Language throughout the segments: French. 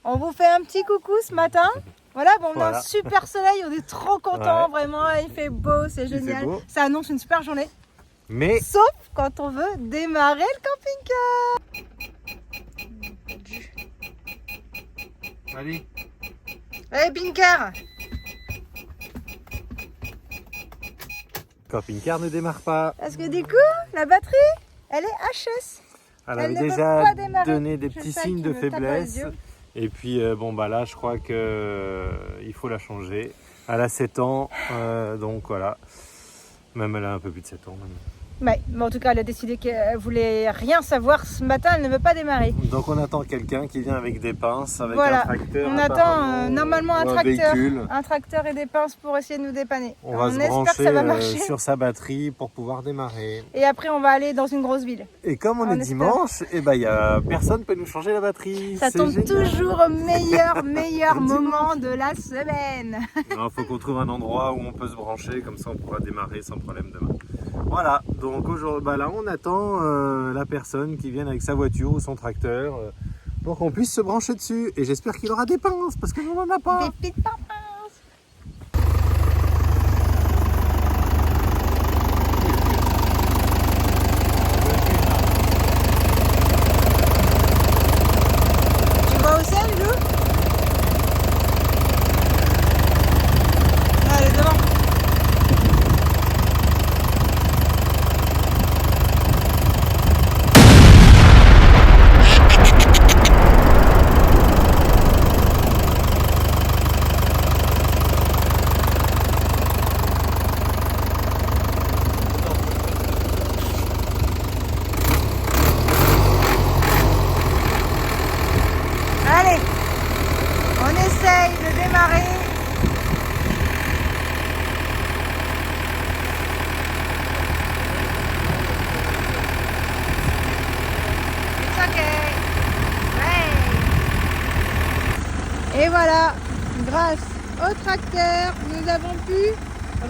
On vous fait un petit coucou ce matin. Voilà, bon, on a un super soleil, on est trop contents, vraiment, il fait beau, c'est génial. Beau. Ça annonce une super journée. Mais sauf quand on veut démarrer le camping-car. Allez. Allez, Binker. Le camping-car ne démarre pas. Parce que du coup, la batterie, elle est HS. Elle avait déjà donné des petits signes de faiblesse. Et puis bon bah là je crois que il faut la changer. Elle a 7 ans, donc voilà. Même elle a un peu plus de 7 ans même. Ouais, mais en tout cas elle a décidé qu'elle voulait rien savoir ce matin, elle ne veut pas démarrer. Donc on attend quelqu'un qui vient avec des pinces, avec voilà. un tracteur. On attend normalement un tracteur et des pinces pour essayer de nous dépanner. On va se brancher sur sa batterie pour pouvoir démarrer. Et après on va aller dans une grosse ville. Et comme on est dimanche, et ben personne ne peut nous changer la batterie. Ça tombe toujours au meilleur moment de la semaine. Il faut qu'on trouve un endroit où on peut se brancher, comme ça on pourra démarrer sans problème demain. Voilà, donc aujourd'hui, là on attend la personne qui vienne avec sa voiture ou son tracteur pour qu'on puisse se brancher dessus. Et j'espère qu'il aura des pinces parce que nous on n'en a pas. Des petites pinces. Tu vois où c'est, Lou? Allez, devant. Allez, on essaye de démarrer. It's okay. Ouais. Et voilà, grâce au tracteur, nous avons pu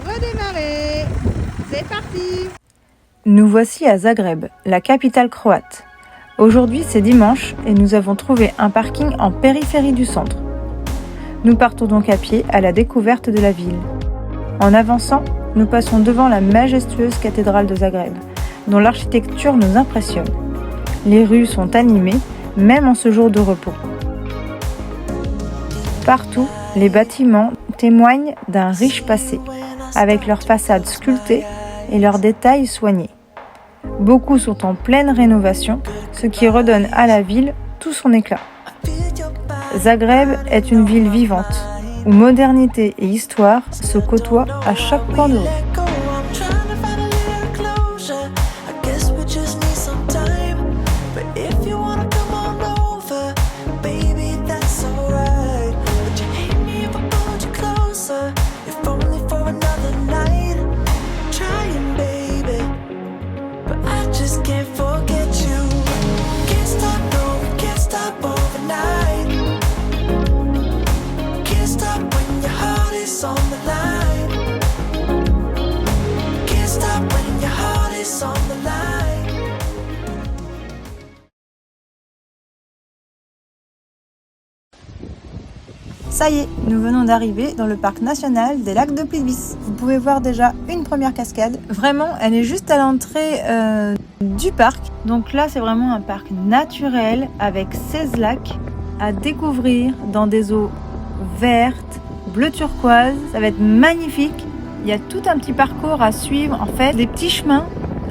redémarrer. C'est parti. Nous voici à Zagreb, la capitale croate. Aujourd'hui, c'est dimanche et nous avons trouvé un parking en périphérie du centre. Nous partons donc à pied à la découverte de la ville. En avançant, nous passons devant la majestueuse cathédrale de Zagreb, dont l'architecture nous impressionne. Les rues sont animées, même en ce jour de repos. Partout, les bâtiments témoignent d'un riche passé, avec leurs façades sculptées et leurs détails soignés. Beaucoup sont en pleine rénovation, ce qui redonne à la ville tout son éclat. Zagreb est une ville vivante, où modernité et histoire se côtoient à chaque coin de rue. Ça y est, nous venons d'arriver dans le parc national des lacs de Plitvice. Vous pouvez voir déjà une première cascade. Vraiment, elle est juste à l'entrée du parc. Donc là, c'est vraiment un parc naturel avec 16 lacs à découvrir dans des eaux vertes, bleu turquoise. Ça va être magnifique. Il y a tout un petit parcours à suivre. En fait, des petits chemins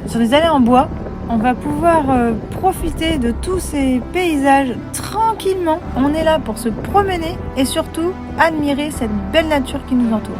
sur des allées en bois. On va pouvoir profiter de tous ces paysages tranquillement. On est là pour se promener et surtout admirer cette belle nature qui nous entoure.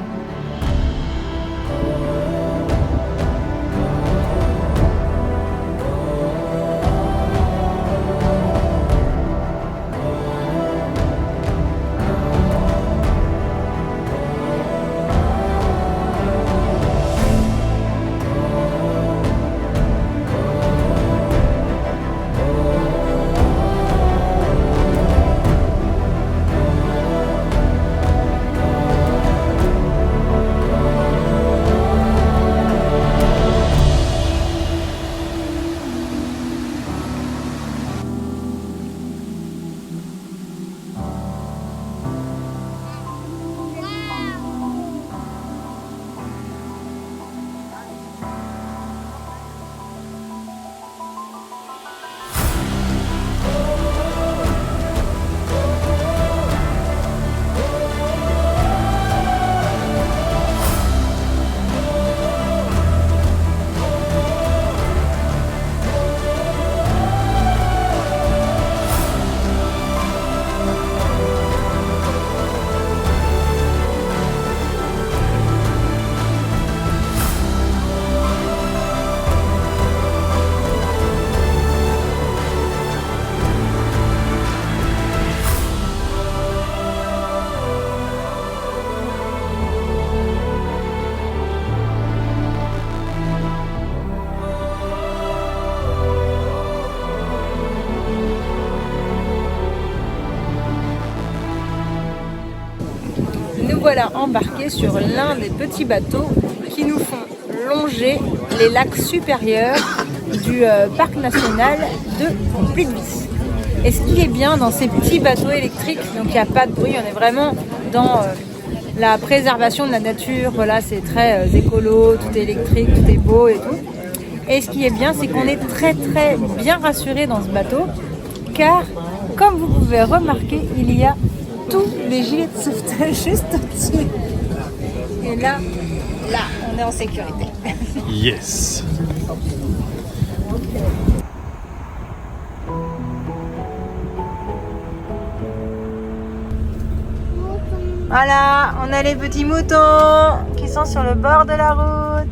Nous voilà embarqués sur l'un des petits bateaux qui nous font longer les lacs supérieurs du parc national de Plitvice. Et ce qui est bien dans ces petits bateaux électriques, donc il n'y a pas de bruit, on est vraiment dans la préservation de la nature, voilà, c'est très écolo, tout est électrique, tout est beau et tout. Et ce qui est bien, c'est qu'on est très très bien rassuré dans ce bateau, car comme vous pouvez remarquer, il y a tous les gilets de sauvetage juste au-dessus. Et là, on est en sécurité. Yes. Voilà, on a les petits moutons qui sont sur le bord de la route.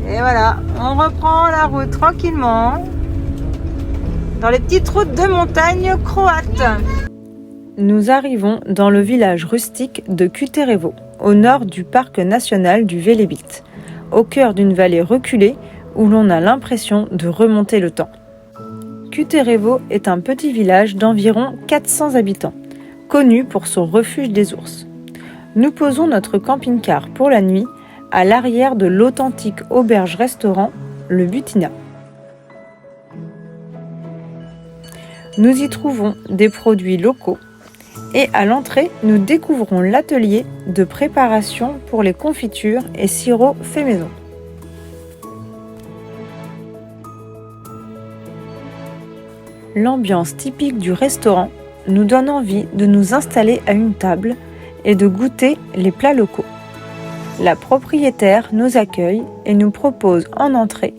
Et voilà, on reprend la route tranquillement dans les petites routes de montagne croates. Nous arrivons dans le village rustique de Kuterevo, au nord du parc national du Velebit, au cœur d'une vallée reculée où l'on a l'impression de remonter le temps. Kuterevo est un petit village d'environ 400 habitants, connu pour son refuge des ours. Nous posons notre camping-car pour la nuit à l'arrière de l'authentique auberge-restaurant, le Butina. Nous y trouvons des produits locaux et à l'entrée, nous découvrons l'atelier de préparation pour les confitures et sirops faits maison. L'ambiance typique du restaurant nous donne envie de nous installer à une table et de goûter les plats locaux. La propriétaire nous accueille et nous propose en entrée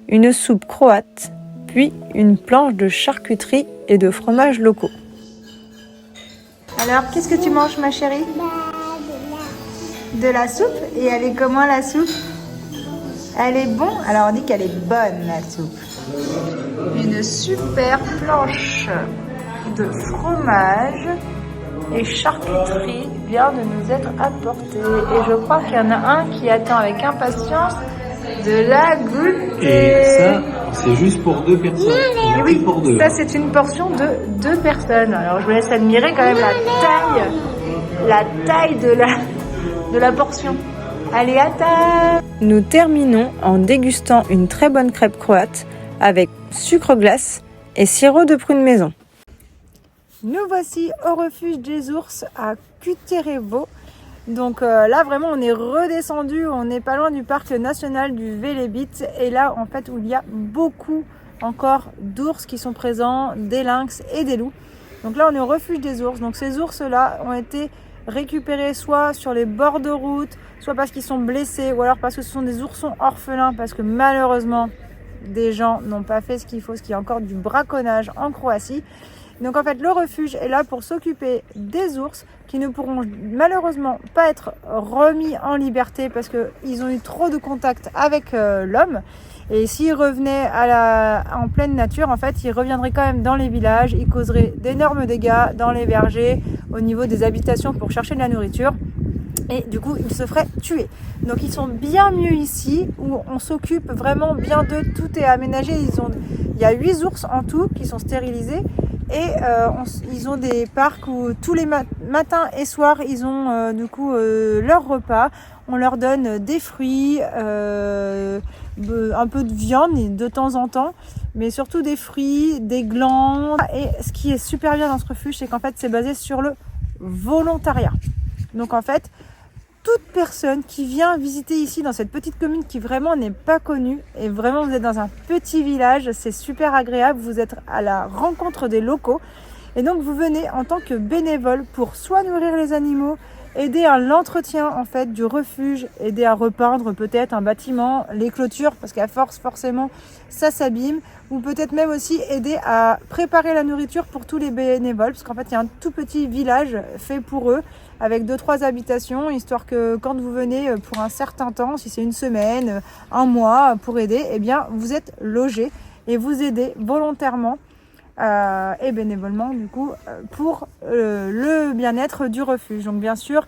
une soupe croate, puis une planche de charcuterie et de fromages locaux. Alors, qu'est-ce que tu manges, ma chérie? De la soupe. Et elle est comment, la soupe? Elle est bonne? Alors, on dit qu'elle est bonne, la soupe. Une super planche de fromage et charcuterie vient de nous être apportée. Et je crois qu'il y en a un qui attend avec impatience de la goûter. Et ça, c'est juste pour 2 personnes. Et oui, pour 2. Ça c'est une portion de 2 personnes. Alors je vous laisse admirer quand même la taille de la portion. Allez, à table. Nous terminons en dégustant une très bonne crêpe croate avec sucre glace et sirop de prune maison. Nous voici au refuge des ours à Kuterevo. Donc là vraiment on est redescendu, on n'est pas loin du parc national du Velebit et là en fait où il y a beaucoup encore d'ours qui sont présents, des lynx et des loups. Donc là on est au refuge des ours, donc ces ours là ont été récupérés soit sur les bords de route, soit parce qu'ils sont blessés ou alors parce que ce sont des oursons orphelins parce que malheureusement des gens n'ont pas fait ce qu'il faut, ce qui est encore du braconnage en Croatie. Donc en fait le refuge est là pour s'occuper des ours qui ne pourront malheureusement pas être remis en liberté parce qu'ils ont eu trop de contact avec l'homme. Et s'ils revenaient en pleine nature, en fait, ils reviendraient quand même dans les villages, ils causeraient d'énormes dégâts dans les vergers, au niveau des habitations pour chercher de la nourriture. Et du coup, ils se feraient tuer. Donc ils sont bien mieux ici, où on s'occupe vraiment bien d'eux, tout est aménagé. Il y a 8 ours en tout qui sont stérilisés. Et ils ont des parcs où tous les matins et soirs, ils ont leur repas. On leur donne des fruits, un peu de viande de temps en temps, mais surtout des fruits, des glands. Et ce qui est super bien dans ce refuge, c'est qu'en fait, c'est basé sur le volontariat. Donc en fait, toute personne qui vient visiter ici dans cette petite commune qui vraiment n'est pas connue et vraiment vous êtes dans un petit village, c'est super agréable, vous êtes à la rencontre des locaux et donc vous venez en tant que bénévole pour soit nourrir les animaux, aider à l'entretien en fait du refuge, aider à repeindre peut-être un bâtiment, les clôtures parce qu'à force forcément ça s'abîme, ou peut-être même aussi aider à préparer la nourriture pour tous les bénévoles parce qu'en fait il y a un tout petit village fait pour eux avec 2-3 habitations, histoire que quand vous venez pour un certain temps, si c'est une semaine, un mois, pour aider, eh bien vous êtes logés et vous aidez volontairement et bénévolement du coup pour le bien-être du refuge. Donc bien sûr,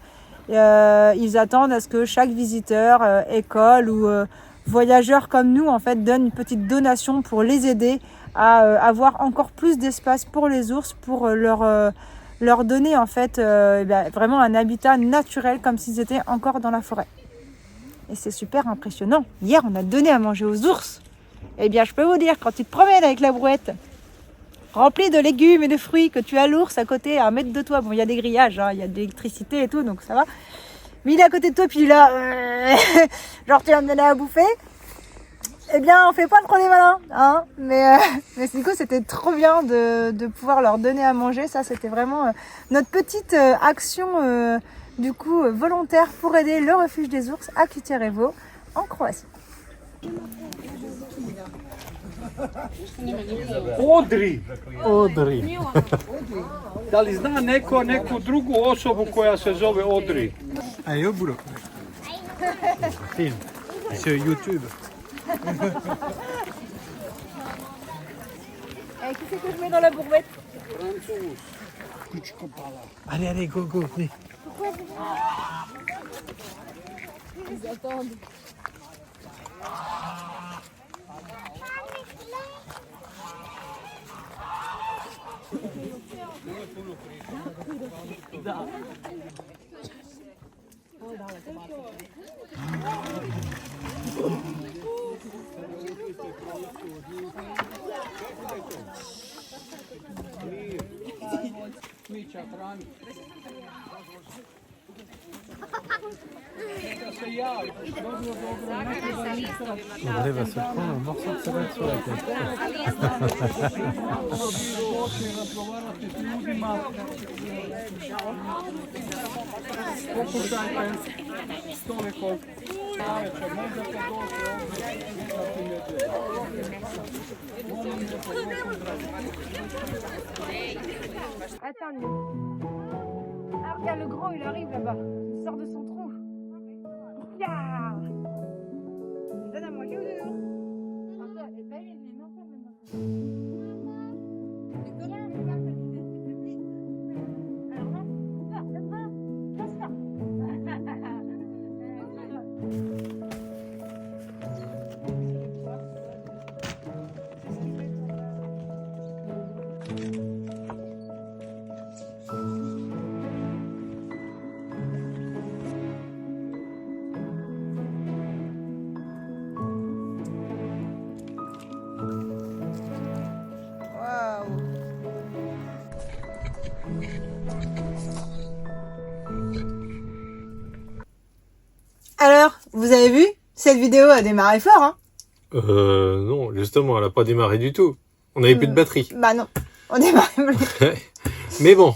ils attendent à ce que chaque visiteur, école ou voyageur comme nous en fait donne une petite donation pour les aider à avoir encore plus d'espace pour les ours, pour leur leur donner en fait vraiment un habitat naturel comme s'ils étaient encore dans la forêt. Et c'est super impressionnant. Hier, on a donné à manger aux ours. Eh bien, je peux vous dire, quand tu te promènes avec la brouette remplie de légumes et de fruits, que tu as l'ours à côté, à 1 mètre de toi, bon, il y a des grillages, hein, il y a de l'électricité et tout, donc ça va. Mais il est à côté de toi, puis là, genre tu vas me donner à bouffer. Eh bien, on fait pas trop les malins, hein. Mais du coup, c'était trop bien de pouvoir leur donner à manger. Ça, c'était vraiment notre petite action volontaire pour aider le refuge des ours à Kutjerevo en Croatie. Odri. Audrey. Da li zna neko neku drugu osobu koja se zove Odri? Allez, au boulot. Film. Sur YouTube. Qui c'est que je mets dans la brouette? Allez, allez, go, go. Venez. Ils attendent. Mića hrani. Neka se javi. Dobro, dobro. Audrey va se prendre un morceau de salade sur la tête. Doći razgovarati s ljudima. Pokušajte toliko navečer. Možda kad dođe ovdje vidjeti medvjeda. Molim lijepo, Bog zdravi. Attends, lui. Ah, regarde, le gros, il arrive là-bas. Il sort de son trou. Regarde. Donne à moi, je vais où Attends, elle est pas une, non, pas maintenant. Et comment on va faire cette petite? Alors, non, ça, ça. Alors, vous avez vu? Cette vidéo a démarré fort, hein? Non, justement, elle a pas démarré du tout. On avait plus de batterie. Bah non, on démarre plus. Mais bon,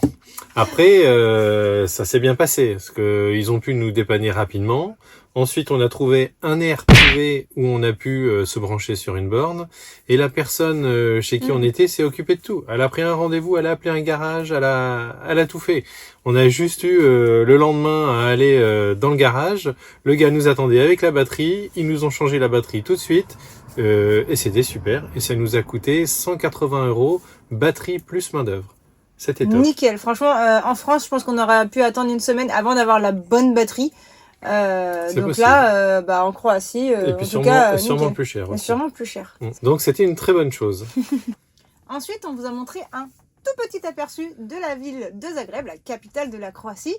après, ça s'est bien passé, parce que ils ont pu nous dépanner rapidement. Ensuite, on a trouvé un air privé où on a pu se brancher sur une borne. Et la personne chez qui on était s'est occupée de tout. Elle a pris un rendez-vous, elle a appelé un garage, elle a tout fait. On a juste eu le lendemain à aller dans le garage. Le gars nous attendait avec la batterie. Ils nous ont changé la batterie tout de suite. Et c'était super. Et ça nous a coûté 180 €, batterie plus main d'œuvre. C'était top. Nickel. Franchement, en France, je pense qu'on aurait pu attendre une semaine avant d'avoir la bonne batterie. Donc possible. là, en Croatie, Et puis en tout sûrement, cas, sûrement nickel. plus cher Mais aussi. sûrement plus cher. Donc c'était une très bonne chose. Ensuite, on vous a montré un tout petit aperçu de la ville de Zagreb, la capitale de la Croatie.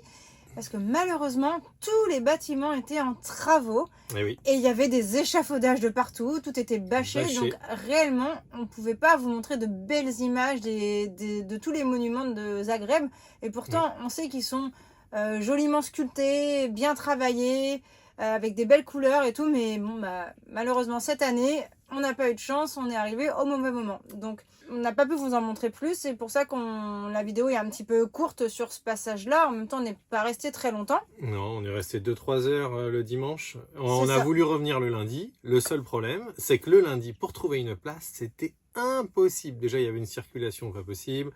Parce que malheureusement, tous les bâtiments étaient en travaux. Eh oui. Et il y avait des échafaudages de partout, tout était bâché. Bâché. Donc réellement, on ne pouvait pas vous montrer de belles images de tous les monuments de Zagreb. Et pourtant, on sait qu'ils sont joliment sculptés, bien travaillés, avec des belles couleurs et tout. Mais bon, malheureusement, cette année, on n'a pas eu de chance, on est arrivé au mauvais moment. Donc, on n'a pas pu vous en montrer plus. C'est pour ça que la vidéo est un petit peu courte sur ce passage-là. En même temps, on n'est pas resté très longtemps. Non, on est resté 2-3 heures le dimanche. On C'est a ça. voulu revenir le lundi. Le seul problème, c'est que le lundi, pour trouver une place, c'était impossible. Déjà, il y avait une circulation pas possible.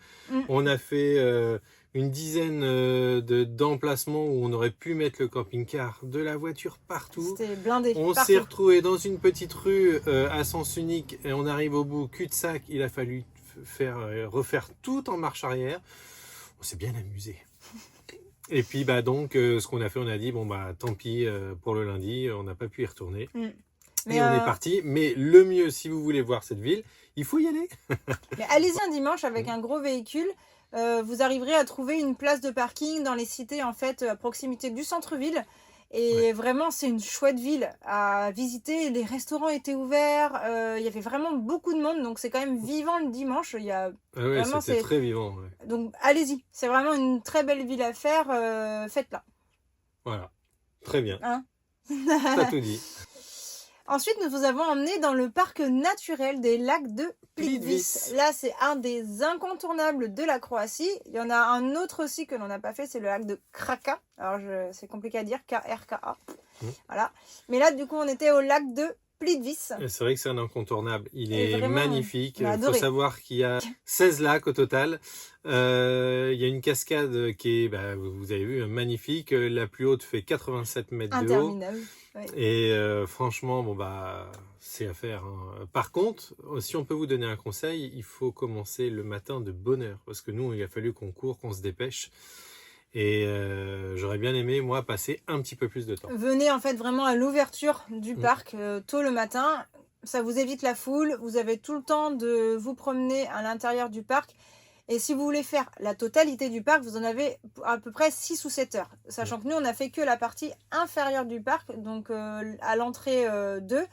On a fait une dizaine d'emplacements où on aurait pu mettre le camping-car, de la voiture partout. C'était blindé. On partout. s'est retrouvé dans une petite rue à sens unique et on arrive au bout, cul-de-sac. Il a fallu refaire tout en marche arrière. On s'est bien amusé. Et puis donc ce qu'on a fait, on a dit tant pis pour le lundi, on n'a pas pu y retourner. Mais et on est parti. Mais le mieux, si vous voulez voir cette ville, il faut y aller. Mais allez-y un dimanche avec un gros véhicule. vous arriverez à trouver une place de parking dans les cités en fait à proximité du centre-ville. Et vraiment, c'est une chouette ville à visiter. Les restaurants étaient ouverts. Il y avait vraiment beaucoup de monde. Donc, c'est quand même vivant le dimanche. Il y a vraiment, c'était très vivant. Ouais. Donc, allez-y. C'est vraiment une très belle ville à faire. Faites-la. Voilà. Très bien. Hein. T'as tout dit. Ensuite, nous vous avons emmené dans le parc naturel des lacs de Plitvice. Là, c'est un des incontournables de la Croatie. Il y en a un autre aussi que l'on n'a pas fait, c'est le lac de Krka. Alors, c'est compliqué à dire, K-R-K-A. Voilà. Mais là, du coup, on était au lac de Plitvice. C'est vrai que c'est un incontournable. Il est vraiment, magnifique. Il faut savoir qu'il y a 16 lacs au total. Il y a une cascade qui est, vous avez vu, magnifique. La plus haute fait 87 mètres de haut. Interminable. Ouais. Et franchement, c'est à faire. Hein. Par contre, si on peut vous donner un conseil, il faut commencer le matin de bonne heure. Parce que nous, il a fallu qu'on court, qu'on se dépêche. Et j'aurais bien aimé, moi, passer un petit peu plus de temps. Venez en fait vraiment à l'ouverture du parc tôt le matin. Ça vous évite la foule. Vous avez tout le temps de vous promener à l'intérieur du parc. Et si vous voulez faire la totalité du parc, vous en avez à peu près 6 ou 7 heures. Sachant que nous, on a fait que la partie inférieure du parc, donc à l'entrée 2,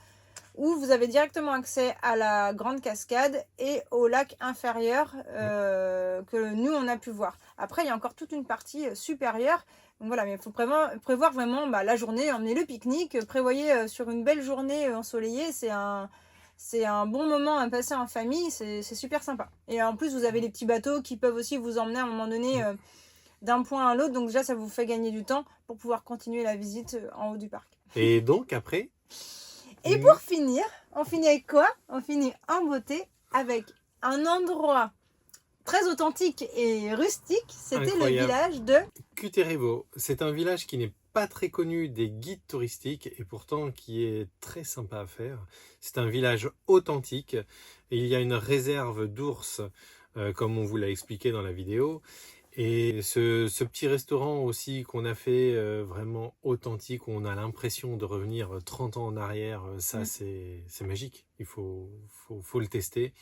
où vous avez directement accès à la grande cascade et au lac inférieur que nous, on a pu voir. Après, il y a encore toute une partie supérieure. Donc voilà, mais il faut prévoir vraiment la journée, emmener le pique-nique, prévoyez sur une belle journée ensoleillée, c'est un bon moment à passer en famille, c'est super sympa. Et en plus, vous avez les petits bateaux qui peuvent aussi vous emmener à un moment donné d'un point à l'autre. Donc déjà, ça vous fait gagner du temps pour pouvoir continuer la visite en haut du parc. Et donc, après... Et pour finir, on finit avec quoi? On finit en beauté avec un endroit très authentique et rustique. C'était le village de Kuterevo. C'est un village qui n'est pas très connu des guides touristiques et pourtant qui est très sympa à faire. C'est un village authentique et il y a une réserve d'ours comme on vous l'a expliqué dans la vidéo. Et ce petit restaurant aussi qu'on a fait vraiment authentique, où on a l'impression de revenir 30 ans en arrière, ça c'est magique, il faut le tester.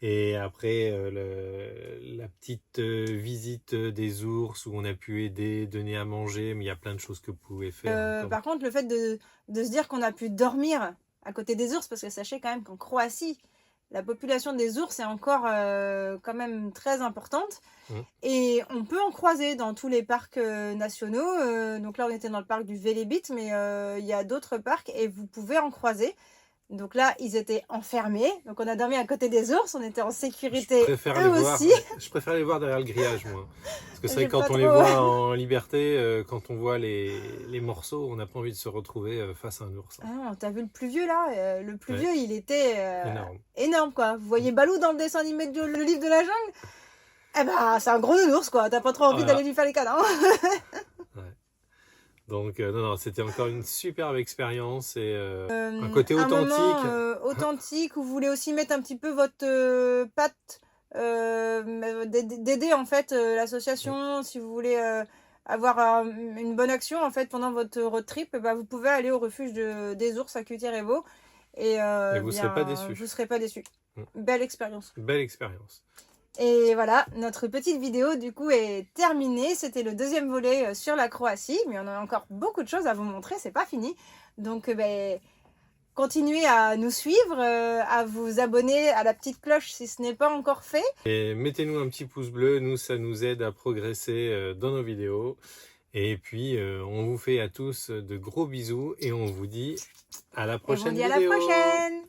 Et après la petite visite des ours où on a pu aider, donner à manger, mais il y a plein de choses que vous pouvez faire. Par contre, le fait de se dire qu'on a pu dormir à côté des ours, parce que sachez quand même qu'en Croatie, la population des ours est encore quand même très importante. Et on peut en croiser dans tous les parcs nationaux. Donc là, on était dans le parc du Velebit, mais il y a d'autres parcs et vous pouvez en croiser. Donc là, ils étaient enfermés. Donc on a dormi à côté des ours, on était en sécurité aussi. Je préfère les voir derrière le grillage, moi. Parce que c'est vrai que quand on les voit en liberté, quand on voit les morceaux, on n'a pas envie de se retrouver face à un ours. Ah, t'as vu le plus vieux là? Le plus vieux, il était énorme quoi. Vous voyez Balou dans le dessin animé de le livre de la jungle? Eh ben, c'est un gros nounours quoi. T'as pas trop envie d'aller lui faire les câlins. Donc non, c'était encore une superbe expérience et un côté authentique. Authentique, où vous voulez aussi mettre un petit peu votre patte, d'aider en fait l'association, si vous voulez avoir une bonne action en fait pendant votre road trip, vous pouvez aller au refuge des ours à Kuterevo et vous serez pas déçus. Vous serez pas déçus. Belle expérience. Belle expérience. Et voilà, notre petite vidéo du coup est terminée. C'était le deuxième volet sur la Croatie, mais on a encore beaucoup de choses à vous montrer, c'est pas fini. Donc continuez à nous suivre, à vous abonner à la petite cloche si ce n'est pas encore fait. Et mettez-nous un petit pouce bleu, nous ça nous aide à progresser dans nos vidéos. Et puis on vous fait à tous de gros bisous et on vous dit à la prochaine vidéo. À la prochaine.